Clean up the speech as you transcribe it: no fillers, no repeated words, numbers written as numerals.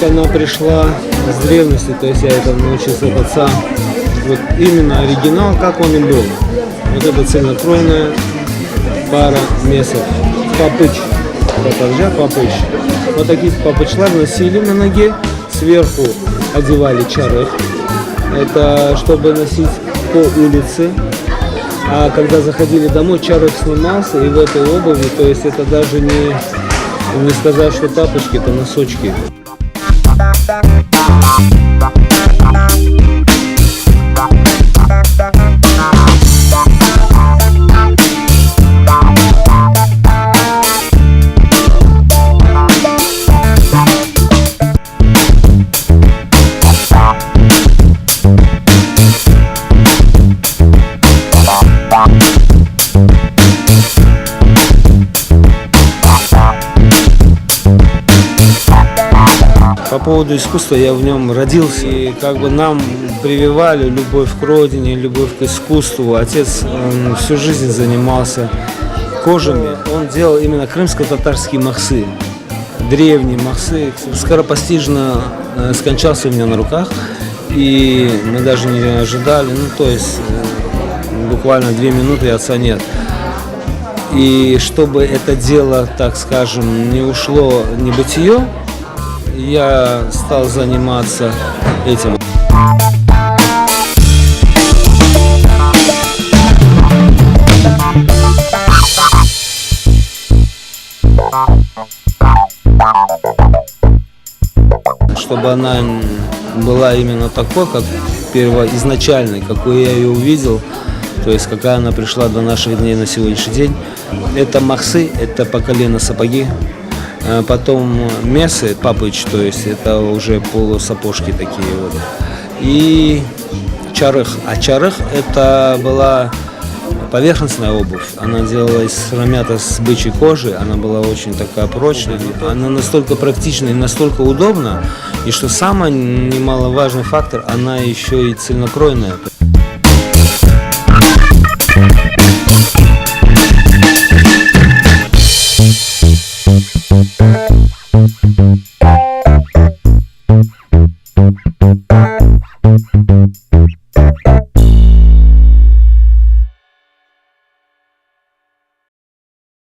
Она пришла с древности, то есть я это научился от отца. Вот именно оригинал, как он и был. Вот это цельнокроенная пара месов. Папыч. Папыч. Вот такие папычлар носили на ноге. Сверху одевали чарых. Это чтобы носить по улице. А когда заходили домой, чарых снимался, и в этой обуви, то есть это даже не сказать, что тапочки, это носочки. По поводу искусства, я в нем родился, и как бы нам прививали любовь к родине, любовь к искусству. Отец всю жизнь занимался кожами, он делал именно крымско-татарские махсы, древние махсы. Скоропостижно скончался у меня на руках, и мы даже не ожидали, то есть буквально 2 минуты, и отца нет. И чтобы это дело, так скажем, не ушло в небытие, я стал заниматься этим. Чтобы она была именно такой, как первоизначальной, какой я ее увидел, то есть какая она пришла до наших дней на сегодняшний день. Это махсы, это по колено сапоги. Потом месы, папыч, то есть это уже полусапожки такие вот. И чарых. А чарых это была поверхностная обувь. Она делалась с бычьей кожи, она была очень такая прочная. Она настолько практична и настолько удобна. И что самый немаловажный фактор, она еще и цельнокроенная.